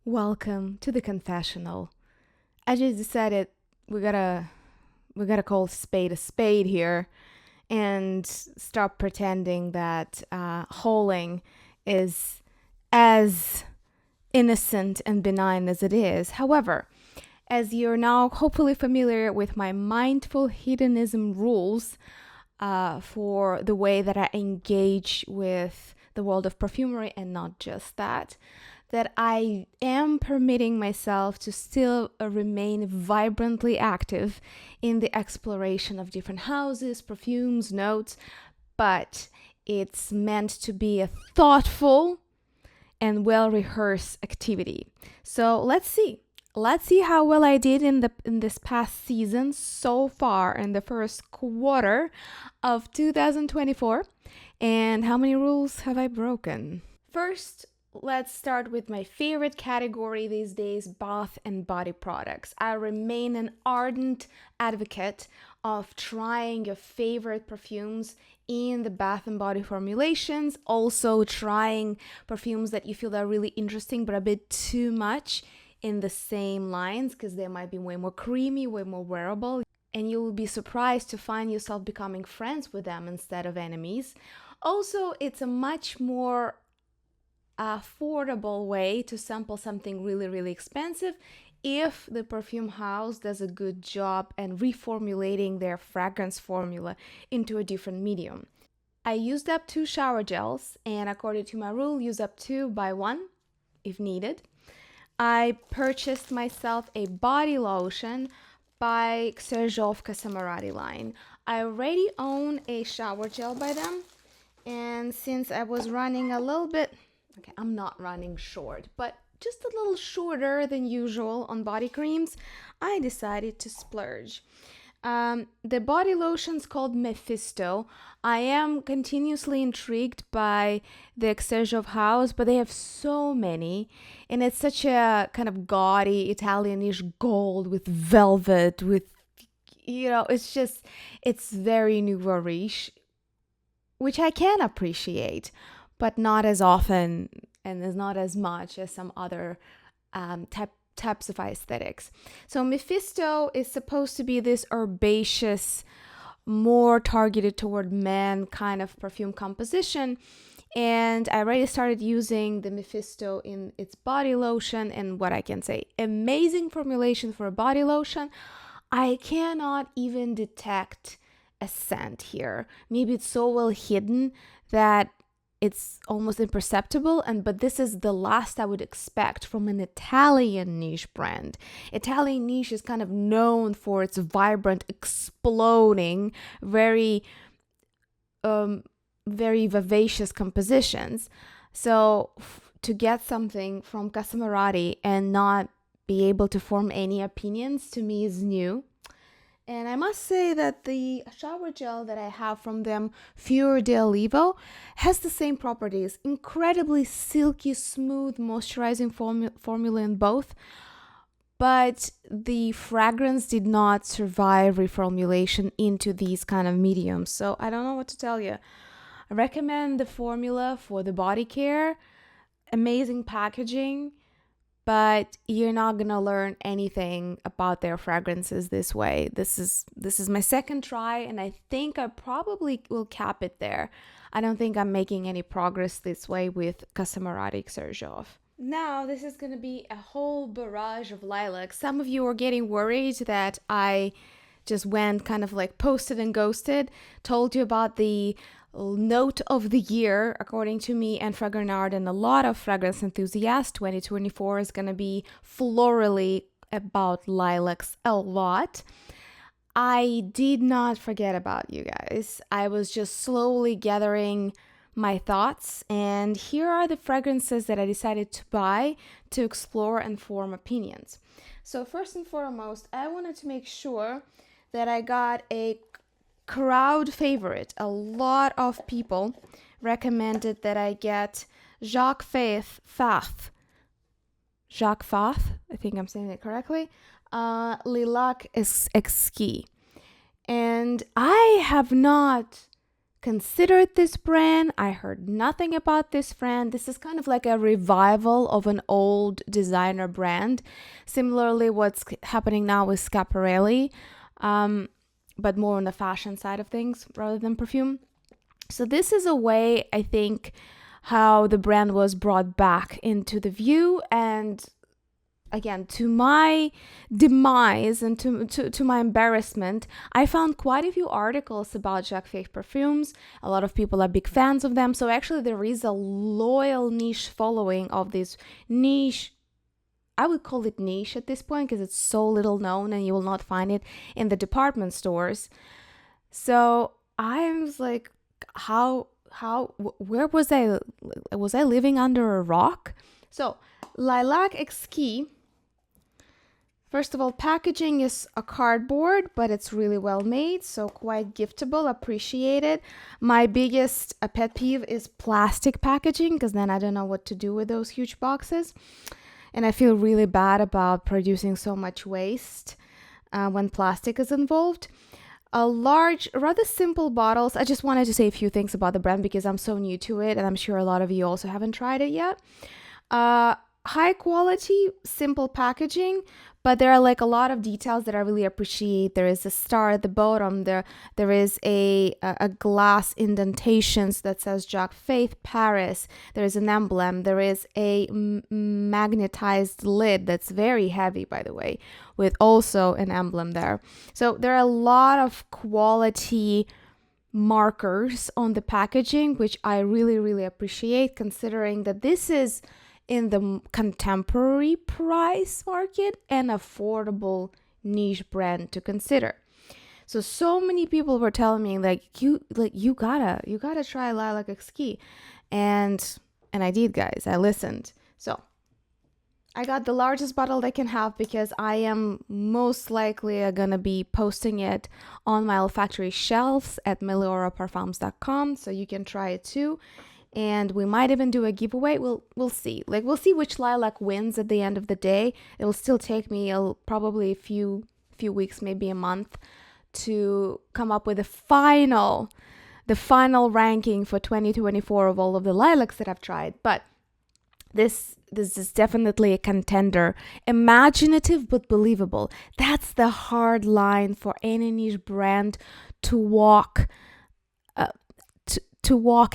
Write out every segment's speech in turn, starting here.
Welcome to the confessional. I just decided we gotta call a spade here and stop pretending that holing is as innocent and benign as it is. However, as you're now hopefully familiar with my mindful hedonism rules for the way that I engage with the world of perfumery, and not just that, I am permitting myself to still remain vibrantly active in the exploration of different houses, perfumes, notes, but it's meant to be a thoughtful and well-rehearsed activity. So let's see. Let's see how well I did in this past season so far in the first quarter of 2024, and how many rules have I broken. First, let's start with my favorite category these days, bath and body products. I remain an ardent advocate of trying your favorite perfumes in the bath and body formulations, also trying perfumes that you feel are really interesting but a bit too much in the same lines, because they might be way more creamy, way more wearable, and you will be surprised to find yourself becoming friends with them instead of enemies. Also, it's a much more affordable way to sample something really, really expensive if the perfume house does a good job and reformulating their fragrance formula into a different medium. I used up 2 shower gels, and according to my rule, use up 2, buy 1 if needed. I purchased myself a body lotion by Xerjoff Casamarati line. I already own a shower gel by them, and since I was running a little bit, I'm not running short, but just a little shorter than usual on body creams, I decided to splurge. The body lotion's called Mefisto. I am continuously intrigued by the Xerjoff house, but they have so many, and it's such a kind of gaudy Italianish gold with velvet, with, it's very nouveau riche, which I can appreciate, but not as often and is not as much as some other types of aesthetics. So Mefisto is supposed to be this herbaceous, more targeted toward men kind of perfume composition. And I already started using the Mefisto in its body lotion, and what I can say, amazing formulation for a body lotion. I cannot even detect a scent here. Maybe it's so well hidden that it's almost imperceptible, but this is the last I would expect from an Italian niche brand. Italian niche is kind of known for its vibrant, exploding, very vivacious compositions. So to get something from Casamarati and not be able to form any opinions, to me is new. And I must say that the shower gel that I have from them, Fior di Olivo, has the same properties. Incredibly silky, smooth, moisturizing formula in both. But the fragrance did not survive reformulation into these kind of mediums. So I don't know what to tell you. I recommend the formula for the body care. Amazing packaging. But you're not gonna learn anything about their fragrances this way. This is my second try, and I think I probably will cap it there. I don't think I'm making any progress this way with Casamarati Xerjoff. Now, this is gonna be a whole barrage of lilac. Some of you are getting worried that I just went kind of like posted and ghosted, told you about the note of the year, according to me and Fragrant and a lot of fragrance enthusiasts. 2024 is going to be florally about lilacs a lot. I did not forget about you guys. I was just slowly gathering my thoughts, and here are the fragrances that I decided to buy to explore and form opinions. So first and foremost, I wanted to make sure that I got a crowd favorite. A lot of people recommended that I get Jacques Fath. Jacques Fath, I think I'm saying it correctly. Lilac Exquis. And I have not considered this brand. I heard nothing about this brand. This is kind of like a revival of an old designer brand. Similarly, what's happening now with Schiaparelli, but more on the fashion side of things rather than perfume. So this is a way, I think, how the brand was brought back into the view. And again, to my demise and to my embarrassment, I found quite a few articles about Jacques Fath perfumes. A lot of people are big fans of them. So actually there is a loyal niche following of this niche. I would call it niche at this point because it's so little known and you will not find it in the department stores. So I was like, where was I? Was I living under a rock? So Lilac Exquis. First of all, packaging is a cardboard, but it's really well made, so quite giftable, appreciated. My biggest pet peeve is plastic packaging, because then I don't know what to do with those huge boxes. And I feel really bad about producing so much waste when plastic is involved. A large, rather simple bottles. I just wanted to say a few things about the brand because I'm so new to it, and I'm sure a lot of you also haven't tried it yet. High quality, simple packaging, but there are like a lot of details that I really appreciate. There is a star at the bottom. There is a glass indentations that says Jacques Fath Paris. There is an emblem. There is a magnetized lid that's very heavy, by the way, with also an emblem there. So there are a lot of quality markers on the packaging, which I really, really appreciate, considering that this is in the contemporary price market an affordable niche brand to consider. So many people were telling me you gotta try Lilac Exquis, and I did, guys. I listened. So I got the largest bottle they can have because I am most likely gonna be posting it on my olfactory shelves at melioraparfums.com, so you can try it too. And we might even do a giveaway. We'll see. We'll see which lilac wins at the end of the day. It will still take me probably a few weeks, maybe a month, to come up with the final ranking for 2024 of all of the lilacs that I've tried. But this is definitely a contender. Imaginative but believable. That's the hard line for any niche brand to walk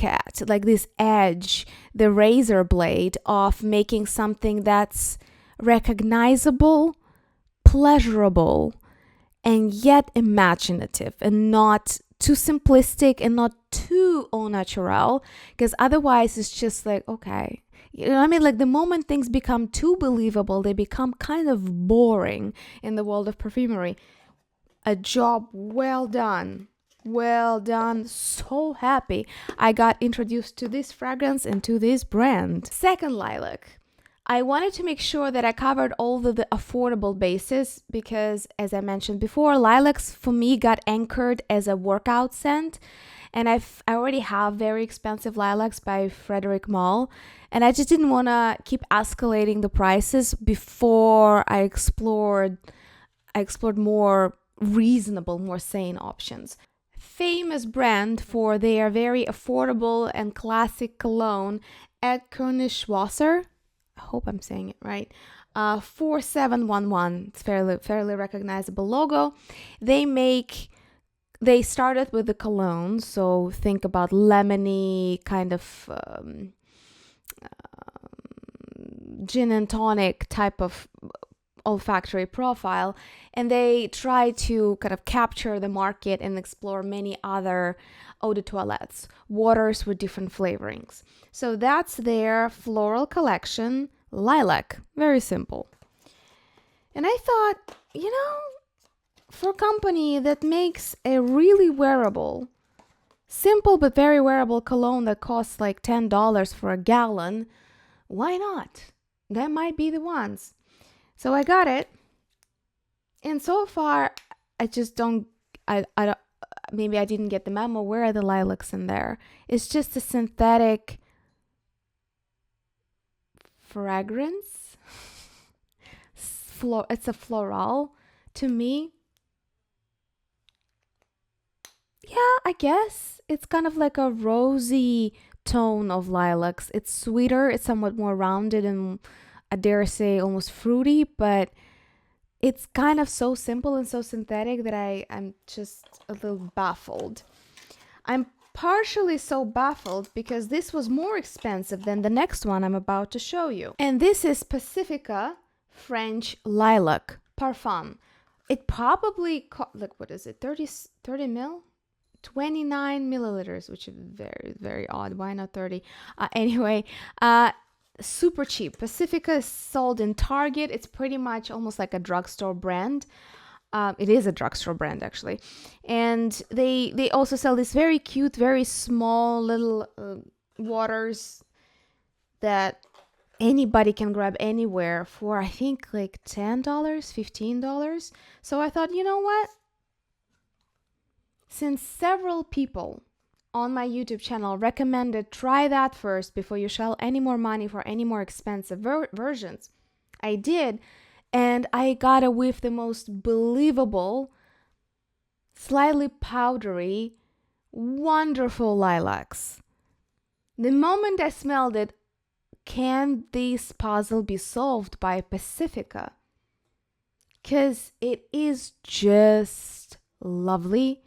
at, like this edge, the razor blade of making something that's recognizable, pleasurable, and yet imaginative, and not too simplistic and not too au naturel, because otherwise it's just like, okay, you know what I mean? Like the moment things become too believable, they become kind of boring in the world of perfumery. A job well done. Well done. So happy I got introduced to this fragrance and to this brand. Second lilac. I wanted to make sure that I covered all the affordable bases because, as I mentioned before, lilacs for me got anchored as a workout scent. And I already have very expensive lilacs by Frederic Malle. And I just didn't want to keep escalating the prices before I explored more reasonable, more sane options. Famous brand for their very affordable and classic cologne at Königswasser. I hope I'm saying it right. 4711. It's fairly recognizable logo. They started with the cologne, so think about lemony kind of gin and tonic type of olfactory profile, and they try to kind of capture the market and explore many other eau de toilettes, waters with different flavorings. So that's their floral collection, Lilac. Very simple. And I thought, for a company that makes a really wearable, simple but very wearable cologne that costs like $10 for a gallon, why not? That might be the ones. So I got it, and so far I just don't, maybe I didn't get the memo. Where are the lilacs in there? It's just a synthetic fragrance. It's a floral to me. Yeah, I guess it's kind of like a rosy tone of lilacs. It's sweeter, it's somewhat more rounded, and I dare say almost fruity, but it's kind of so simple and so synthetic that I'm just a little baffled. I'm partially so baffled because this was more expensive than the next one I'm about to show you. And this is Pacifica French Lilac Parfum. It probably, like, what is it, 30 mil? 29 milliliters, which is very, very odd. Why not 30? Anyway, super cheap. Pacifica is sold in Target. It's pretty much almost like a drugstore brand. It is a drugstore brand, actually. And they also sell these very cute, very small little waters that anybody can grab anywhere for, I think, like $10, $15. So I thought, you know what? Since several people on my YouTube channel recommended try that first before you shell any more money for any more expensive versions, I did, and I got a whiff the most believable, slightly powdery, wonderful lilacs. The moment I smelled it, can this puzzle be solved by Pacifica? Because it is just lovely.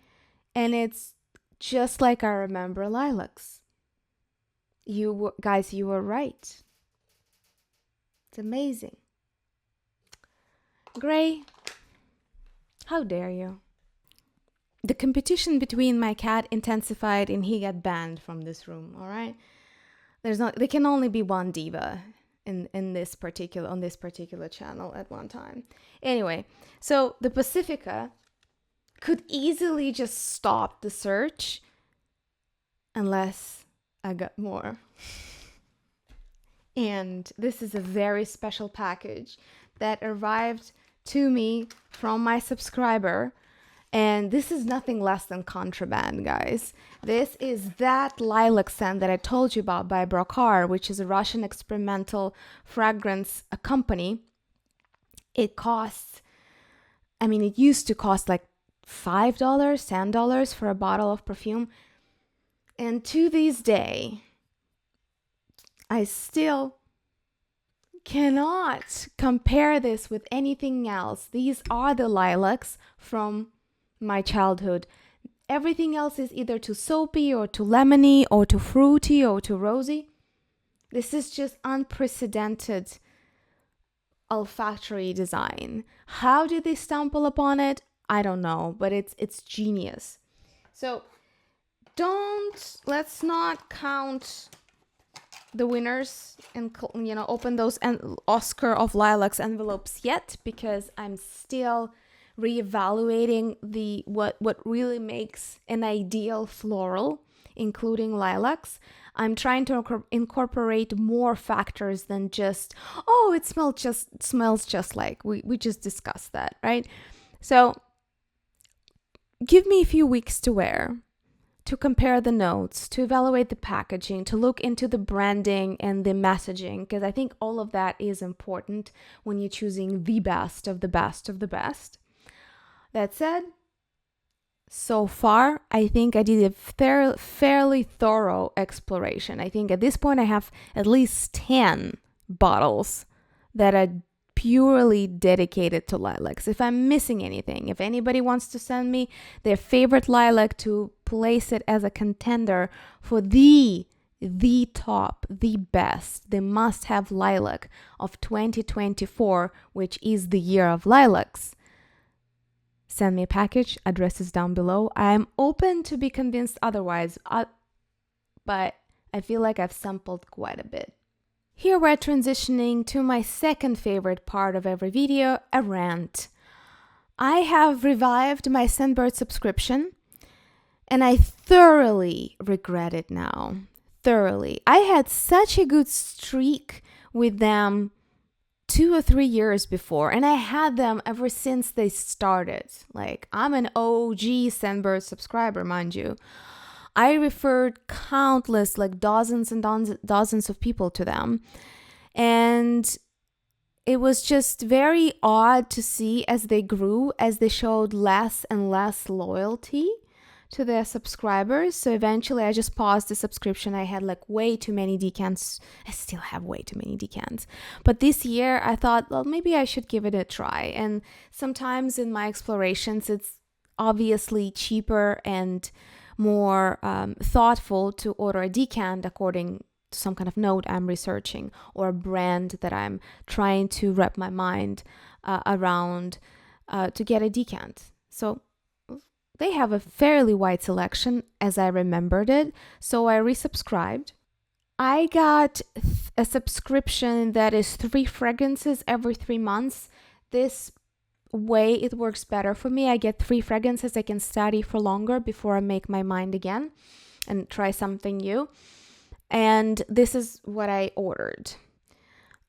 And it's just like I remember lilacs. Guys, you were right. It's amazing. Gray, how dare you? The competition between my cat intensified and he got banned from this room, all right? There can only be one diva on this particular channel at one time. Anyway, so the Pacifica could easily just stop the search unless I got more. And this is a very special package that arrived to me from my subscriber. And this is nothing less than contraband, guys. This is that lilac scent that I told you about by Brocard, which is a Russian experimental fragrance company. It used to cost like $5, $10 for a bottle of perfume. And to this day, I still cannot compare this with anything else. These are the lilacs from my childhood. Everything else is either too soapy or too lemony or too fruity or too rosy. This is just unprecedented olfactory design. How did they stumble upon it? I don't know, but it's genius. So let's not count the winners and open those Oscar of Lilacs envelopes yet, because I'm still reevaluating what really makes an ideal floral, including lilacs. I'm trying to incorporate more factors than just, it smells just like we just discussed that, right? So give me a few weeks to wear, to compare the notes, to evaluate the packaging, to look into the branding and the messaging, because I think all of that is important when you're choosing the best of the best of the best. That said, so far, I think I did a fairly thorough exploration. I think at this point I have at least 10 bottles that are purely dedicated to lilacs. If I'm missing anything, if anybody wants to send me their favorite lilac to place it as a contender for the top, the best, the must-have lilac of 2024, which is the year of lilacs, send me a package. Address is down below. I'm open to be convinced otherwise, but I feel like I've sampled quite a bit. Here we're transitioning to my second favorite part of every video, a rant. I have revived my Scentbird subscription, and I thoroughly regret it now. Thoroughly. I had such a good streak with them 2 or 3 years before, and I had them ever since they started. Like, I'm an OG Scentbird subscriber, mind you. I referred countless, like dozens and dozens of people to them. And it was just very odd to see as they grew, as they showed less and less loyalty to their subscribers. So eventually I just paused the subscription. I had like way too many decants. I still have way too many decants. But this year I thought, well, maybe I should give it a try. And sometimes in my explorations, it's obviously cheaper and more thoughtful to order a decant according to some kind of note I'm researching or a brand that I'm trying to wrap my mind around to get a decant. So they have a fairly wide selection as I remembered it. So I resubscribed. I got a subscription that is 3 fragrances every 3 months. This way it works better for me. I get 3 fragrances I can study for longer before I make my mind again and try something new. And this is what I ordered.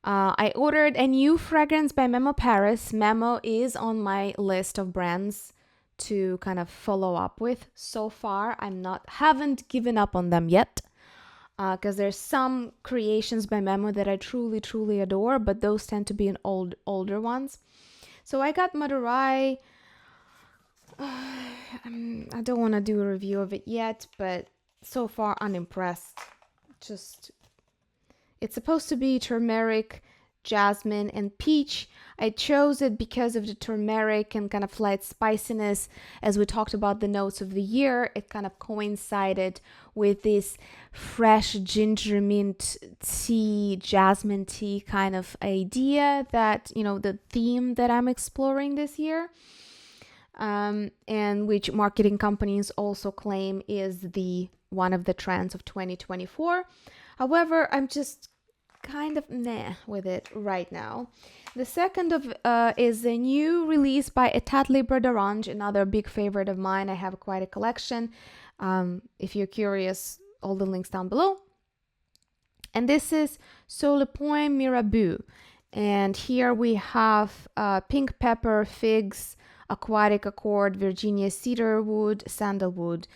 I ordered a new fragrance by Memo Paris. Memo is on my list of brands to kind of follow up with. So far, haven't given up on them yet, because there's some creations by Memo that I truly adore, but those tend to be older ones. So I got Madurai. I don't want to do a review of it yet, but so far unimpressed. It's supposed to be turmeric, jasmine, and peach. I chose it because of the turmeric and kind of light spiciness. As we talked about the notes of the year, it kind of coincided with this fresh ginger mint tea, jasmine tea kind of idea that, the theme that I'm exploring this year. And which marketing companies also claim is one of the trends of 2024. However, I'm just kind of with it right now. The second is a new release by Etat Libre d'Orange, another big favorite of mine. I have quite a collection. If you're curious, all the links down below. And this is Sur le Pont Mirabeau. And here we have pink pepper, figs, aquatic accord, Virginia cedarwood, sandalwood.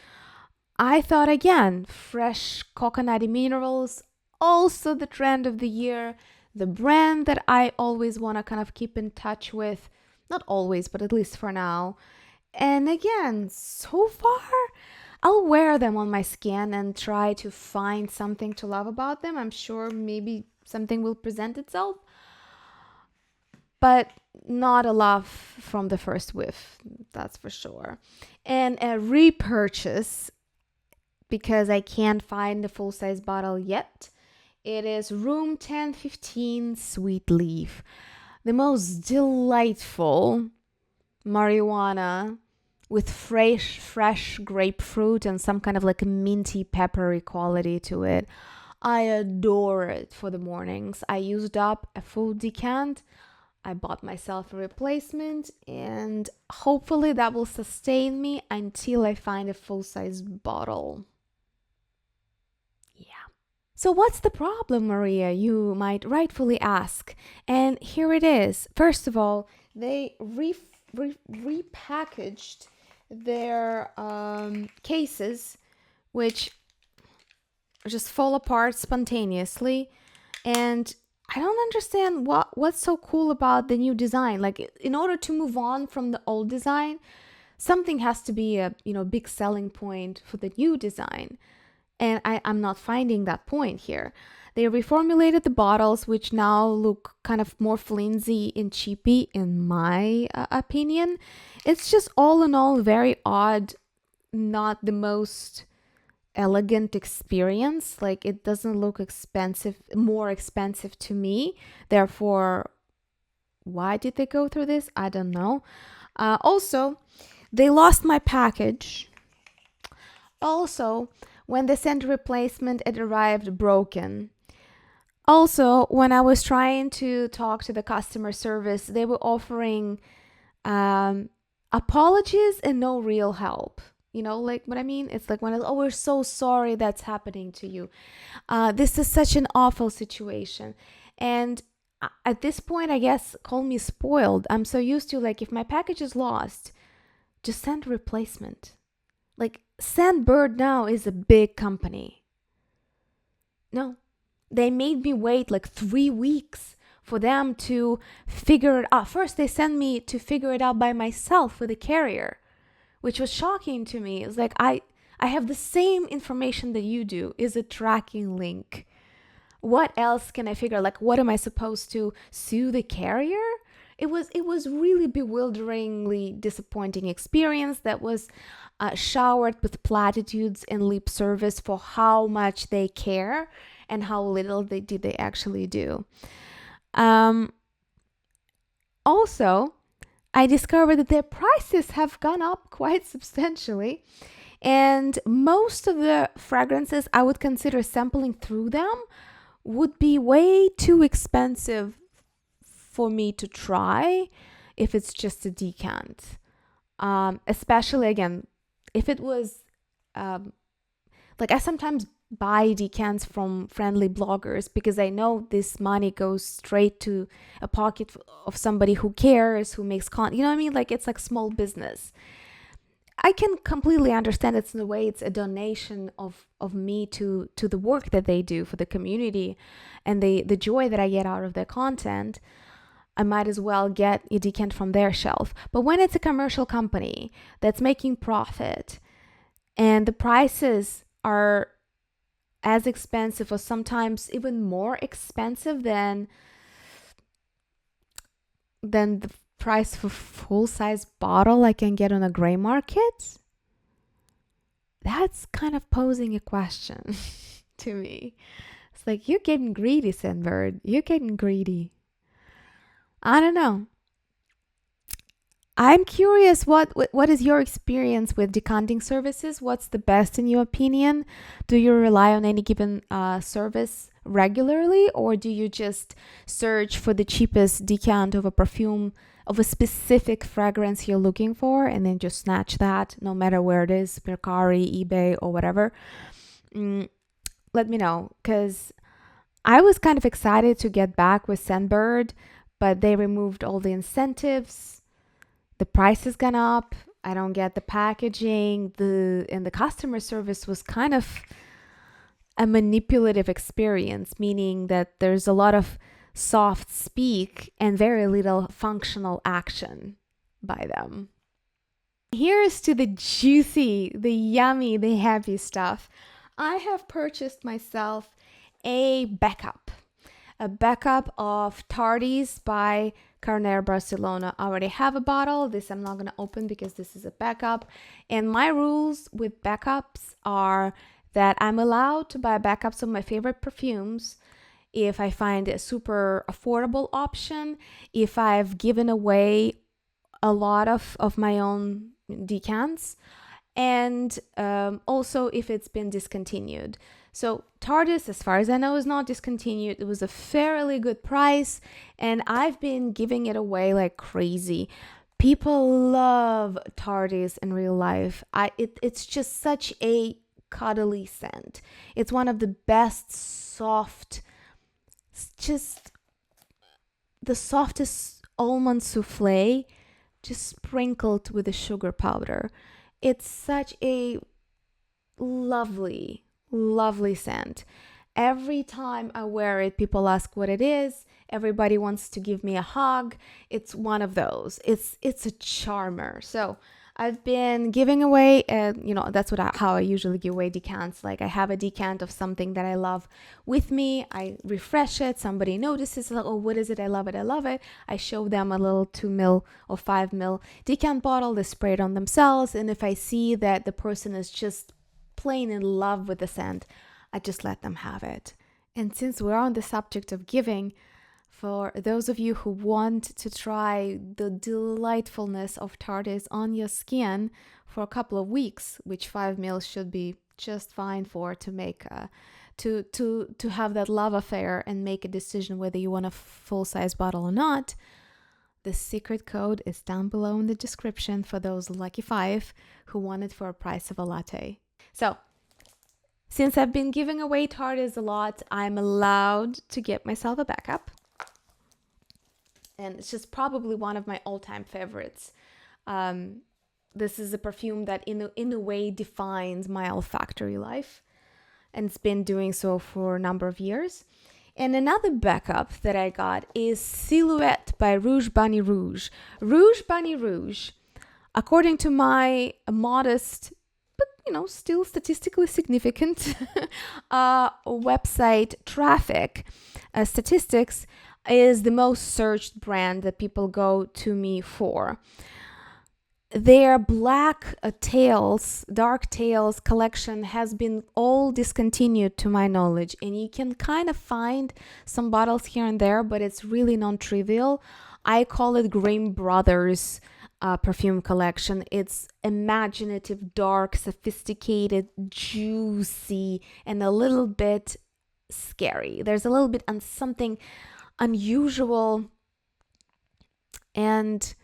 I thought again, fresh coconutty minerals, also the trend of the year, the brand that I always want to kind of keep in touch with, not always, but at least for now. And again, so far, I'll wear them on my skin and try to find something to love about them. I'm sure maybe something will present itself, but not a love from the first whiff, that's for sure. And a repurchase, because I can't find the full-size bottle yet. It is Room 1015 Sweet Leaf. The most delightful marijuana with fresh grapefruit and some kind of like a minty peppery quality to it. I adore it for the mornings. I used up a full decant. I bought myself a replacement, and hopefully that will sustain me until I find a full-size bottle. So what's the problem, Maria? You might rightfully ask. And here it is. First of all, they repackaged their cases, which just fall apart spontaneously. And I don't understand what's so cool about the new design. Like, in order to move on from the old design, something has to be a big selling point for the new design. And I'm not finding that point here. They reformulated the bottles, which now look kind of more flimsy and cheapy, in my opinion. It's just all in all very odd, not the most elegant experience. Like, it doesn't look more expensive to me. Therefore, why did they go through this? I don't know. Also, they lost my package. Also, when they sent a replacement, it arrived broken. Also, when I was trying to talk to the customer service, they were offering apologies and no real help. Like what I mean? It's like we're so sorry that's happening to you. This is such an awful situation. And at this point, I guess, call me spoiled. I'm so used to, like, if my package is lost, just send a replacement. Like, Scentbird now is a big company. No, they made me wait like 3 weeks for them to figure it out. First, they sent me to figure it out by myself with a carrier, which was shocking to me. It's like, I have the same information that you do, is a tracking link. What else can I figure? Like, what am I supposed to sue the carrier? It was really bewilderingly disappointing experience that was showered with platitudes and lip service for how much they care and how little they actually do. Also, I discovered that their prices have gone up quite substantially, and most of the fragrances I would consider sampling through them would be way too expensive for me to try if it's just a decant. Especially, again, if it was like, I sometimes buy decants from friendly bloggers because I know this money goes straight to a pocket of somebody who cares, who makes you know what I mean? Like, it's like small business. I can completely understand it's in a way, it's a donation of me to the work that they do for the community and the joy that I get out of their content. I might as well get a decant from their shelf. But when it's a commercial company that's making profit and the prices are as expensive or sometimes even more expensive than the price for full-size bottle I can get on a gray market, that's kind of posing a question to me. It's like, you're getting greedy, Scentbird. You're getting greedy. I don't know. I'm curious, what is your experience with decanting services? What's the best in your opinion? Do you rely on any given service regularly, or do you just search for the cheapest decant of a perfume, of a specific fragrance you're looking for, and then just snatch that no matter where it is, Mercari, eBay, or whatever? Let me know, because I was kind of excited to get back with Scentbird, but they removed all the incentives. The price has gone up. I don't get the packaging. And the customer service was kind of a manipulative experience, meaning that there's a lot of soft speak and very little functional action by them. Here's to the juicy, the yummy, the happy stuff. I have purchased myself a backup of Tardes by Carner Barcelona. I already have a bottle. This I'm not going to open because this is a backup. And my rules with backups are that I'm allowed to buy backups of my favorite perfumes if I find a super affordable option, if I've given away a lot of my own decants, and also if it's been discontinued. So Tardes, as far as I know, is not discontinued. It was a fairly good price, and I've been giving it away like crazy. People love Tardes in real life. It's just such a cuddly scent. It's one of the best soft, just the softest almond souffle, just sprinkled with a sugar powder. It's such a lovely scent. Every time I wear it, people ask what it is. Everybody wants to give me a hug. It's one of those. It's a charmer. So I've been giving away, that's how I usually give away decants. Like, I have a decant of something that I love with me. I refresh it. Somebody notices, like, oh, what is it? I love it. I show them a little 2 ml or 5 ml decant bottle. They spray it on themselves. And if I see that the person is just plain in love with the scent, I just let them have it. And since we're on the subject of giving, for those of you who want to try the delightfulness of Tardes on your skin for a couple of weeks, which 5 ml should be just fine for, to make to have that love affair and make a decision whether you want a full-size bottle or not, the secret code is down below in the description for those lucky 5 who want it for a price of a latte. So, since I've been giving away Tardes a lot, I'm allowed to get myself a backup. And it's just probably one of my all-time favorites. This is a perfume that in a way defines my olfactory life, and it's been doing so for a number of years. And another backup that I got is Silhouette by Rouge Bunny Rouge. Rouge Bunny Rouge According to my modest, but still statistically significant website traffic statistics, is the most searched brand that people go to me for. Their black dark tails collection has been all discontinued to my knowledge, and you can kind of find some bottles here and there, but it's really non-trivial. I call it Grimm Brothers perfume collection. It's imaginative, dark, sophisticated, juicy, and a little bit scary. There's a little bit on something unusual and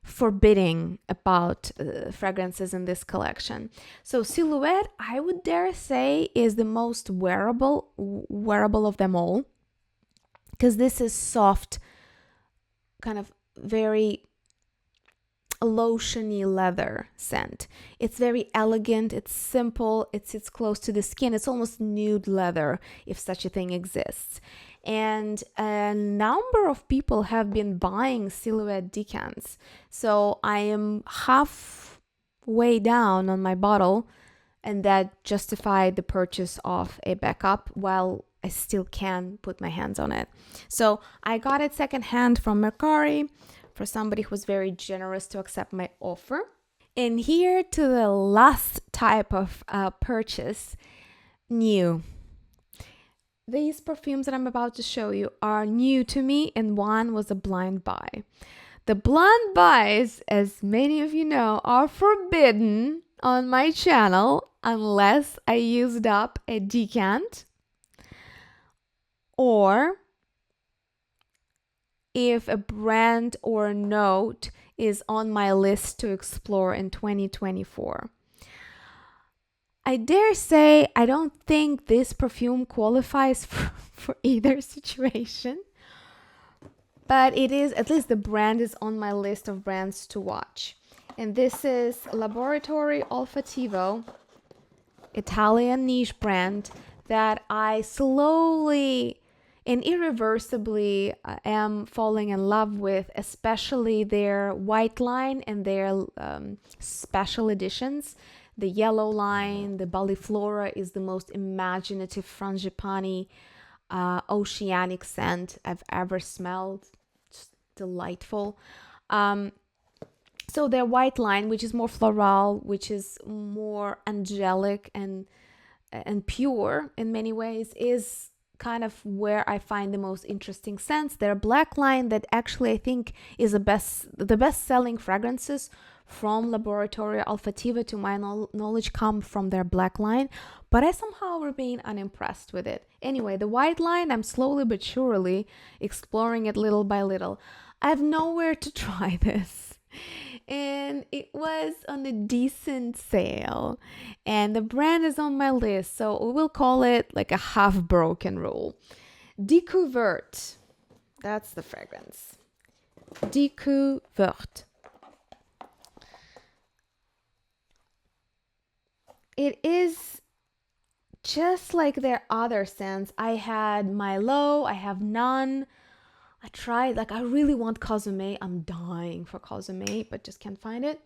forbidding about fragrances in this collection. So Silhouette, I would dare say, is the most wearable of them all, because this is soft, kind of very lotiony leather scent. It's very elegant, it's simple, it sits close to the skin. It's almost nude leather, if such a thing exists. And a number of people have been buying Silhouette decants. So I am halfway down on my bottle, and that justified the purchase of a backup while I still can put my hands on it. So I got it secondhand from Mercari for somebody who was very generous to accept my offer. And here to the last type of purchase, new. These perfumes that I'm about to show you are new to me, and one was a blind buy. The blind buys, as many of you know, are forbidden on my channel unless I used up a decant, or if a brand or a note is on my list to explore in 2024. I dare say I don't think this perfume qualifies for either situation, but it is, at least the brand is on my list of brands to watch. And this is Laboratorio Olfattivo, Italian niche brand that I slowly and irreversibly am falling in love with, especially their white line and their special editions. The yellow line, the Balliflora, is the most imaginative frangipani oceanic scent I've ever smelled. Just delightful. So their white line, which is more floral, which is more angelic and pure in many ways, is kind of where I find the most interesting scents. Their black line, that actually I think is the best-selling fragrances from Laboratorio Olfattivo, to my knowledge, come from their black line, but I somehow remain unimpressed with it. Anyway, the white line, I'm slowly but surely exploring it little by little. I have nowhere to try this, and it was on a decent sale, and the brand is on my list, so we will call it like a half-broken rule. Décou-Vert, that's the fragrance. Décou-Vert. It is just like their other scents. I had Milo, I have none. I tried, I really want Cosme. I'm dying for Cosme, but just can't find it.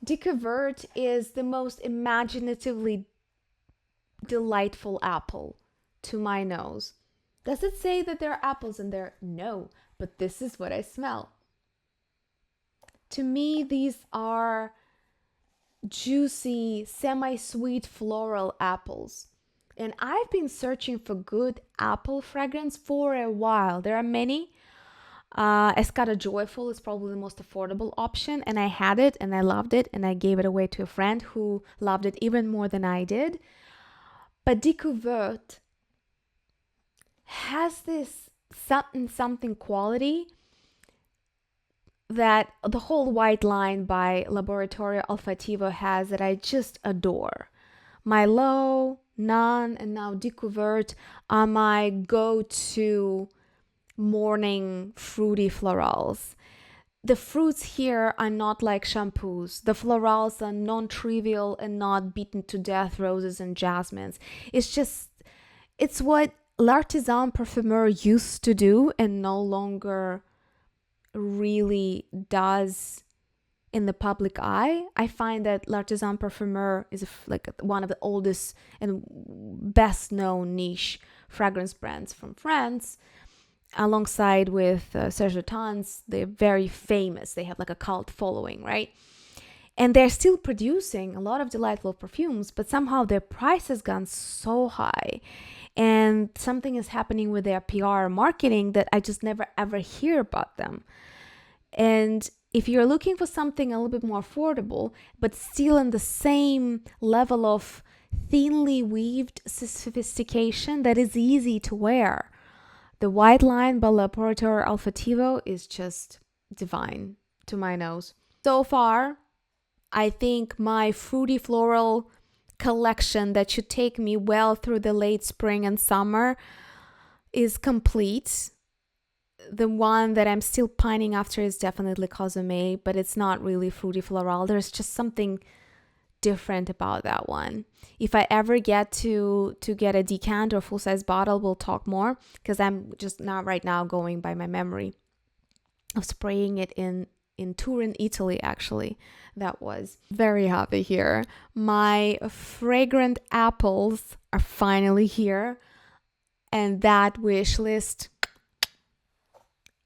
Décou-Vert is the most imaginatively delightful apple to my nose. Does it say that there are apples in there? No, but this is what I smell. To me, these are juicy, semi-sweet floral apples. And I've been searching for good apple fragrance for a while. There are many. Escada Joyful is probably the most affordable option, and I had it and I loved it, and I gave it away to a friend who loved it even more than I did. But Décou-Vert has this something quality that the whole white line by Laboratorio Olfattivo has that I just adore. Milo, Nan, and now Décou-Vert are my go-to morning fruity florals. The fruits here are not like shampoos. The florals are non-trivial and not beaten to death roses and jasmines. It's what L'Artisan Perfumery used to do and no longer really does in the public eye. I find that L'Artisan Parfumeur is like one of the oldest and best known niche fragrance brands from France, alongside with Xerjoff. They're very famous. They have like a cult following, right? And they're still producing a lot of delightful perfumes, but somehow their price has gone so high. And something is happening with their PR marketing that I just never ever hear about them. And if you're looking for something a little bit more affordable, but still in the same level of thinly weaved sophistication that is easy to wear, the white line by Laboratorio Olfattivo is just divine to my nose. So far, I think my fruity floral collection that should take me well through the late spring and summer is complete. The one that I'm still pining after is definitely Cosme, but it's not really fruity floral. There's just something different about that one. If I ever get to get a decant or full-size bottle, we'll talk more, because I'm just not right now going by my memory of spraying it in Turin, Italy, actually. That was very happy here. My fragrant apples are finally here, and that wish list,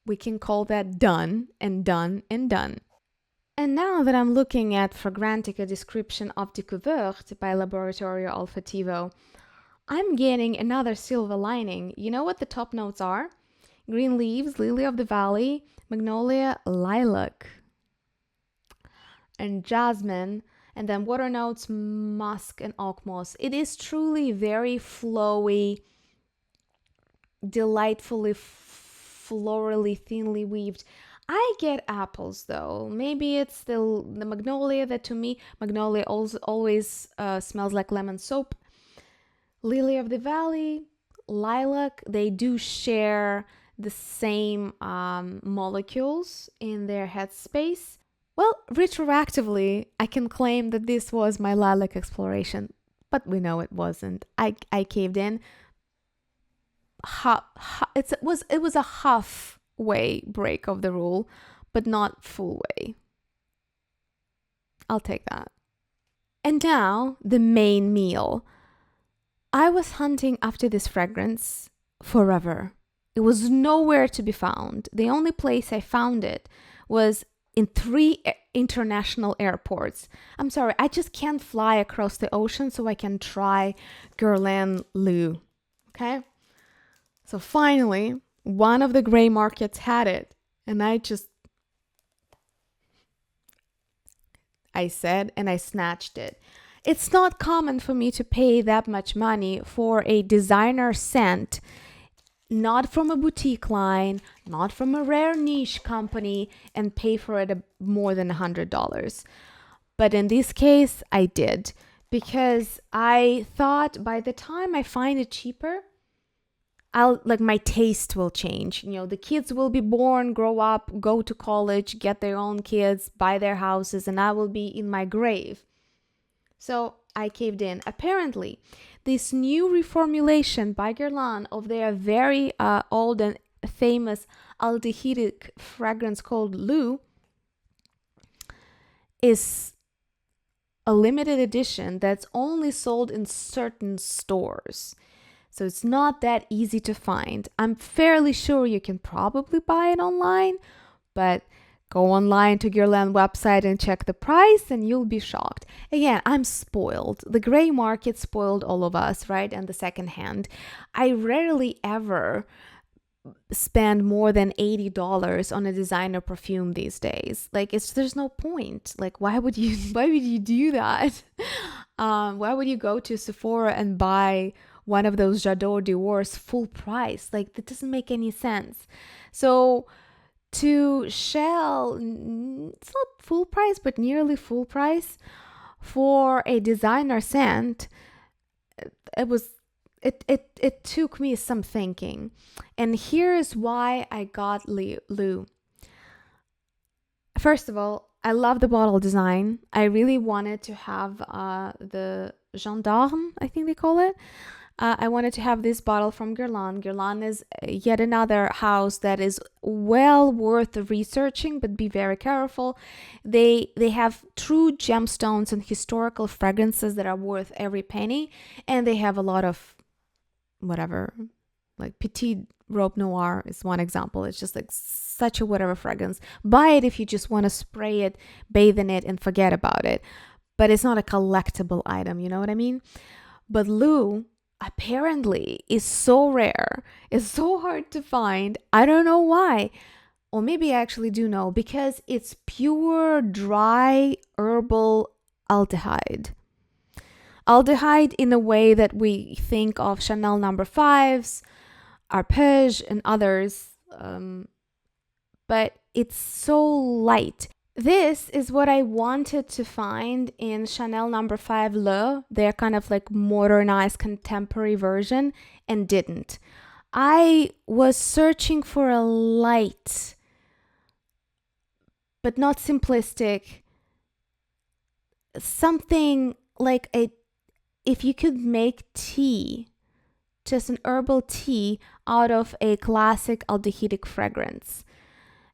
we can call that done and done and done. And now that I'm looking at Fragrantica description of Décou-Vert by Laboratorio Olfattivo, I'm getting another silver lining. You know what the top notes are? Green leaves, lily of the valley, magnolia, lilac, and jasmine, and then water notes, musk and oak moss. It is truly very flowy, delightfully florally, thinly weaved. I get apples though. Maybe it's the magnolia that, to me, magnolia always smells like lemon soap. Lily of the valley, lilac, they do share the same molecules in their headspace. Well, retroactively, I can claim that this was my lilac exploration, but we know it wasn't. I caved in. It was a halfway break of the rule, but not full way. I'll take that. And now, the main meal. I was hunting after this fragrance forever. It was nowhere to be found. The only place I found it was in 3 international airports. I'm sorry, I just can't fly across the ocean so I can try Guerlain Liu. Okay? So finally, one of the gray markets had it, and I said, and I snatched it. It's not common for me to pay that much money for a designer scent, not from a boutique line, not from a rare niche company, and pay for it more than $100. But in this case, I did, because I thought by the time I find it cheaper, my taste will change. You know, the kids will be born, grow up, go to college, get their own kids, buy their houses, and I will be in my grave. So I caved in. Apparently, this new reformulation by Guerlain of their very old and famous aldehydic fragrance called Liu is a limited edition that's only sold in certain stores. So it's not that easy to find. I'm fairly sure you can probably buy it online, but go online to Guerlain website and check the price and you'll be shocked. Again, I'm spoiled. The gray market spoiled all of us, right? And the secondhand. I rarely ever spend more than $80 on a designer perfume these days. Like, there's no point. Like, why would you do that? Why would you go to Sephora and buy one of those J'adore Dior's full price? Like, that doesn't make any sense. So to shell, it's not full price, but nearly full price for a designer scent, it took me some thinking. And here's why I got Liu. First of all, I love the bottle design. I really wanted to have the gendarme, I think they call it. I wanted to have this bottle from Guerlain. Guerlain is yet another house that is well worth researching, but be very careful. They have true gemstones and historical fragrances that are worth every penny, and they have a lot of whatever, like Petit Robe Noir is one example. It's just like such a whatever fragrance. Buy it if you just want to spray it, bathe in it, and forget about it. But it's not a collectible item, you know what I mean? But Liu apparently is so rare, is so hard to find. I don't know why. Or maybe I actually do know, because it's pure dry herbal aldehyde. Aldehyde in a way that we think of Chanel number 5s, Arpège, and others. But it's so light. This is what I wanted to find in Chanel number 5 Le, their kind of like modernized contemporary version, and didn't. I was searching for a light, but not simplistic, something like if you could make tea, just an herbal tea out of a classic aldehydic fragrance.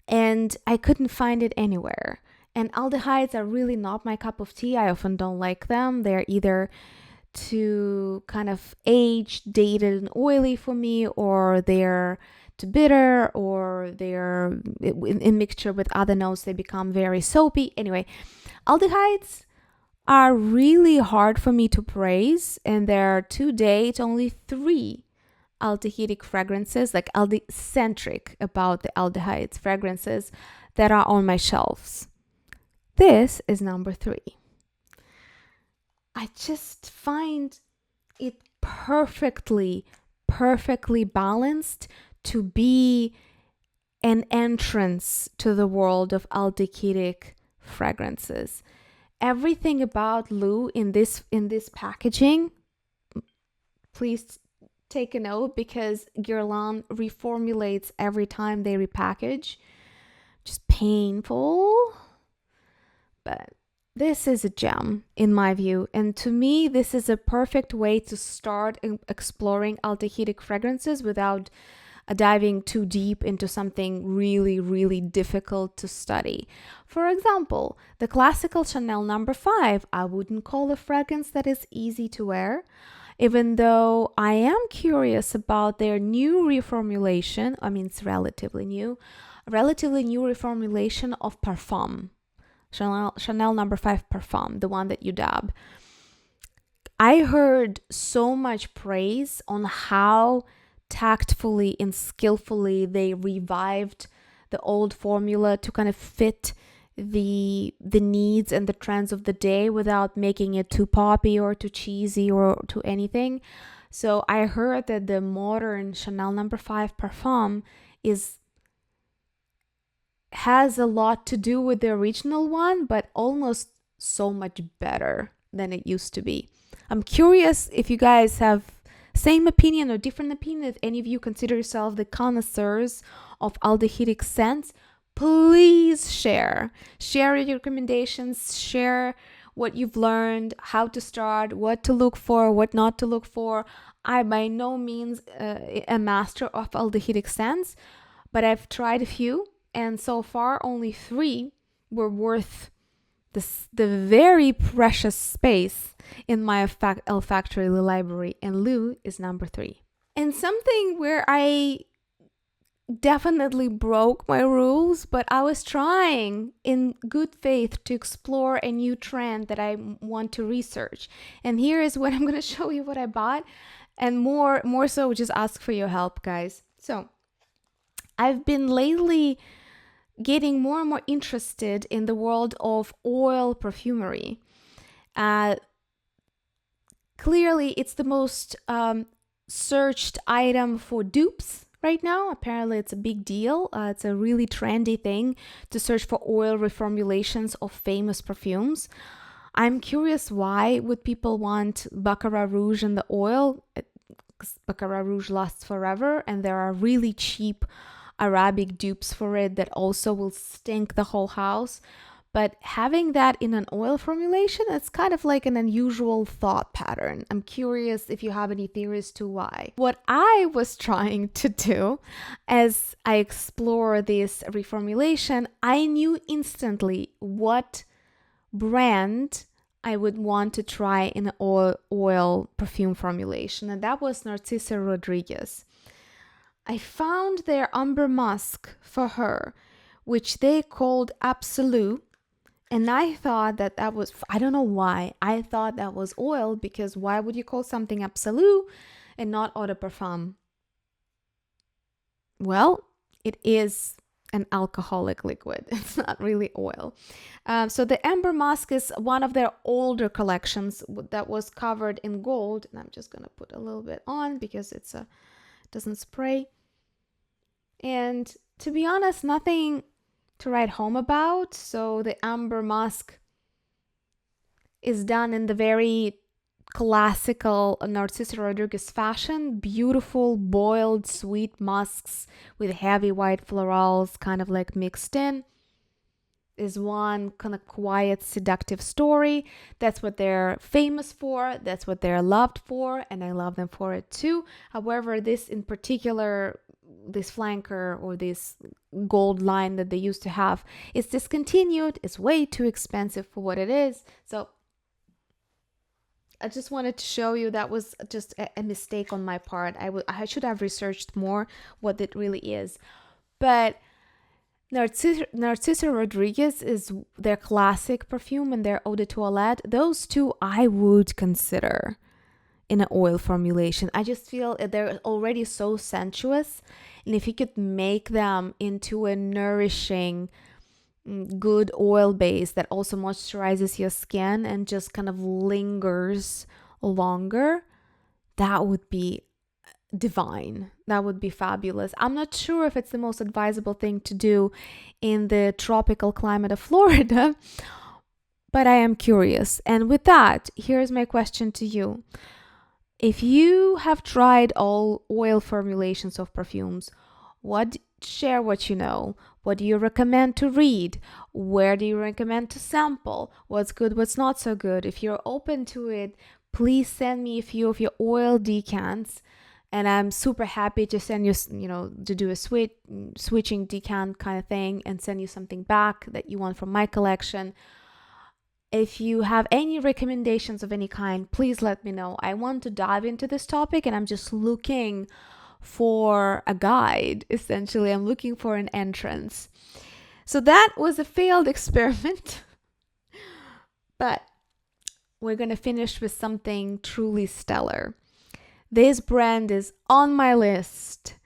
And I couldn't find it anywhere. And aldehydes are really not my cup of tea. I often don't like them. They're either too kind of aged, dated, and oily for me, or they're too bitter, or they're in mixture with other notes, they become very soapy. Anyway, aldehydes are really hard for me to praise, and there are to date only 3 aldehydic fragrances, like centric about the aldehydes fragrances, that are on my shelves. This is number 3. I just find it perfectly balanced to be an entrance to the world of aldehydic fragrances. Everything about Liu in this packaging, please take a note, because Guerlain reformulates every time they repackage. Just painful. But this is a gem in my view. And to me, this is a perfect way to start exploring aldehydic fragrances without diving too deep into something really, really difficult to study. For example, the classical Chanel number 5, I wouldn't call a fragrance that is easy to wear, even though I am curious about their new reformulation. I mean, it's relatively new reformulation of Parfum. Chanel number 5 Parfum, the one that you dab. I heard so much praise on how tactfully and skillfully they revived the old formula to kind of fit the needs and the trends of the day without making it too poppy or too cheesy or too anything. So I heard that the modern Chanel number 5 Parfum has a lot to do with the original one, but almost so much better than it used to be. I'm curious if you guys have same opinion or different opinion. If any of you consider yourself the connoisseurs of aldehydic scents, please share your recommendations, share what you've learned, how to start, what to look for, what not to look for. I by no means a master of aldehydic scents, but I've tried a few, and so far only 3 were worth the very precious space in my olfactory library, and Liu is number 3. And something where I definitely broke my rules, but I was trying in good faith to explore a new trend that I want to research. And here is what I'm going to show you what I bought, and more so just ask for your help, guys. So I've been lately getting more and more interested in the world of oil perfumery. Clearly, it's the most searched item for dupes right now. Apparently, it's a big deal. It's a really trendy thing to search for oil reformulations of famous perfumes. I'm curious, why would people want Baccarat Rouge in the oil? Because Baccarat Rouge lasts forever, and there are really cheap Arabic dupes for it that also will stink the whole house. But having that in an oil formulation, it's kind of like an unusual thought pattern. I'm curious if you have any theories to why. What I was trying to do as I explore this reformulation, I knew instantly what brand I would want to try in an oil perfume formulation, and that was Narciso Rodriguez. I found their Amber Musk for her, which they called Absolute. And I thought that was, I don't know why, I thought that was oil, because why would you call something Absolute and not Eau de Parfum? Well, it is an alcoholic liquid. It's not really oil. So the Amber Musk is one of their older collections that was covered in gold. And I'm just going to put a little bit on because it doesn't spray. And to be honest, nothing to write home about. So the Amber Musk is done in the very classical Narciso Rodriguez fashion. Beautiful, boiled, sweet musks with heavy white florals kind of like mixed in. Is one kind of quiet, seductive story. That's what they're famous for. That's what they're loved for. And I love them for it too. However, this in particular, this flanker or this gold line that they used to have is discontinued. It's way too expensive for what it is. So I just wanted to show you that was just a mistake on my part. I should have researched more what it really is. But Narciso Rodriguez is their classic perfume and their eau de toilette. Those two I would consider in an oil formulation. I just feel they're already so sensuous. And if you could make them into a nourishing, good oil base that also moisturizes your skin and just kind of lingers longer, that would be divine. That would be fabulous. I'm not sure if it's the most advisable thing to do in the tropical climate of Florida, but I am curious. And with that, here's my question to you. If you have tried all oil formulations of perfumes, share what you know. What do you recommend to read? Where do you recommend to sample? What's good, what's not so good? If you're open to it, please send me a few of your oil decants. And I'm super happy to send you, to do a switching decant kind of thing and send you something back that you want from my collection. If you have any recommendations of any kind, please let me know. I want to dive into this topic and I'm just looking for a guide. Essentially, I'm looking for an entrance. So that was a failed experiment. But we're going to finish with something truly stellar. This brand is on my list.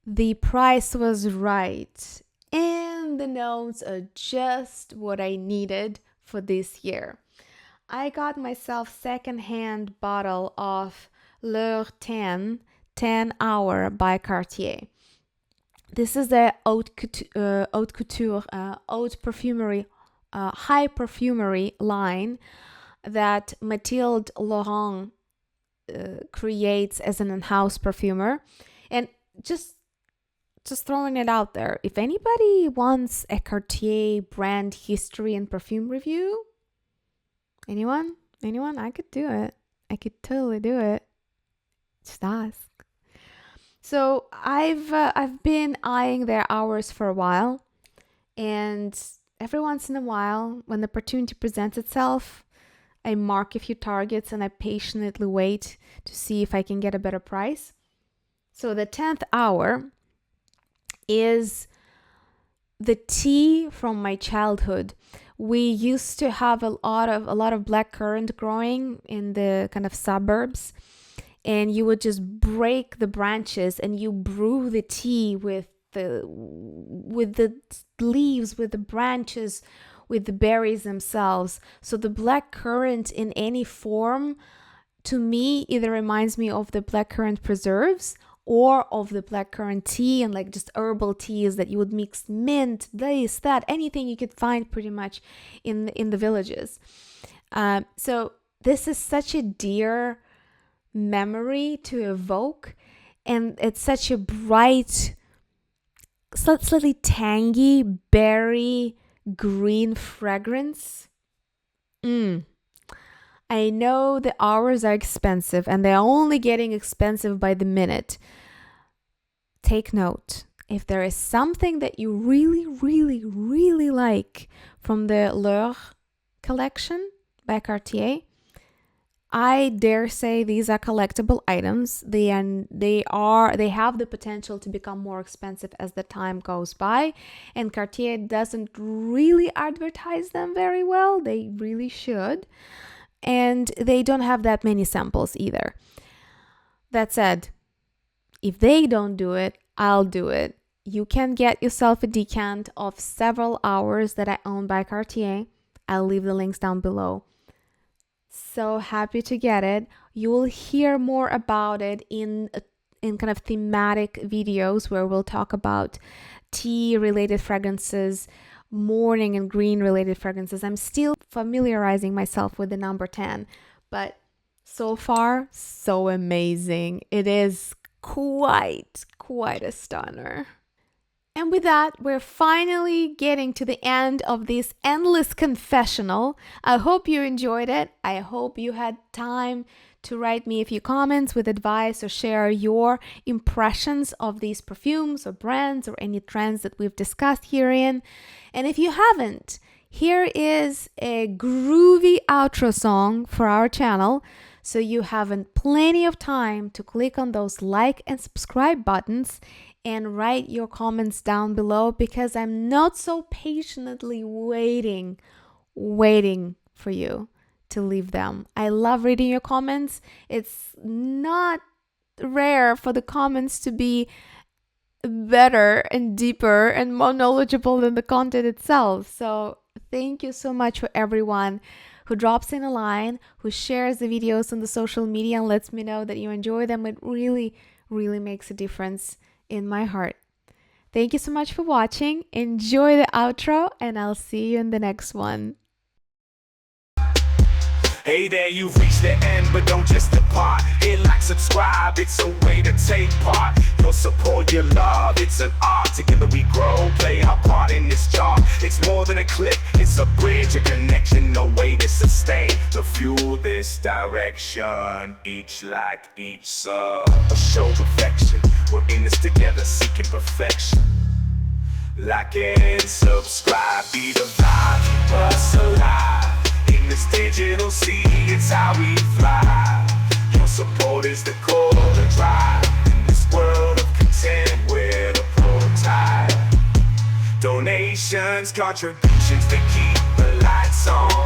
The price was right. And the notes are just what I needed for this year. I got myself secondhand bottle of L'Heure 10 Hour by Cartier. This is the haute perfumery, high perfumery line that Mathilde Laurent creates as an in-house perfumer. And just throwing it out there, if anybody wants a Cartier brand history and perfume review, anyone, I could do it. I could totally do it. Just ask. So I've been eyeing their hours for a while, and every once in a while, when the opportunity presents itself, I mark a few targets and I patiently wait to see if I can get a better price. So the 10th hour is the tea from my childhood. We used to have a lot of blackcurrant growing in the kind of suburbs, and you would just break the branches and you brew the tea with the leaves, with the branches, with the berries themselves. So the blackcurrant in any form, to me, either reminds me of the blackcurrant preserves or of the blackcurrant tea, and like just herbal teas that you would mix mint, this, that, anything you could find pretty much in the villages. So this is such a dear memory to evoke, and it's such a bright, slightly tangy berry green fragrance. I know the hours are expensive and they're only getting expensive by the minute. Take note. If there is something that you really, really, really like from the L'Heure collection by Cartier, I dare say these are collectible items. They have the potential to become more expensive as the time goes by, and Cartier doesn't really advertise them very well. They really should, and they don't have that many samples either. That said, if they don't do it, I'll do it. You can get yourself a decant of several hours that I own by Cartier. I'll leave the links down below. So happy to get it. You will hear more about it in kind of thematic videos where we'll talk about tea related fragrances, morning and green related fragrances. I'm still familiarizing myself with the number 10, but so far, so amazing. It is quite a stunner. And with that, we're finally getting to the end of this endless confessional. I hope you enjoyed it. I hope you had time to write me a few comments with advice or share your impressions of these perfumes or brands or any trends that we've discussed herein. And if you haven't, here is a groovy outro song for our channel. So you have plenty of time to click on those like and subscribe buttons and write your comments down below, because I'm not so patiently waiting for you to leave them. I love reading your comments. It's not rare for the comments to be better and deeper and more knowledgeable than the content itself. So thank you so much for everyone who drops in a line, who shares the videos on the social media and lets me know that you enjoy them. It really, really makes a difference in my heart. Thank you so much for watching. Enjoy the outro, and I'll see you in the next one. Hey there, you've reached the end, but don't just depart. Hit like, subscribe, it's a way to take part. Your support, your love, it's an art. Together we grow, play our part in this job. It's more than a clip, it's a bridge, a connection, no way to sustain. To fuel this direction, each like, each sub. A show perfection, we're in this together, seeking perfection. Like and subscribe, be the vibe, keep us alive. In this digital sea, it's how we fly. Your support is the core, the drive. In this world of content, we're the prototype. Donations, contributions that keep the lights on.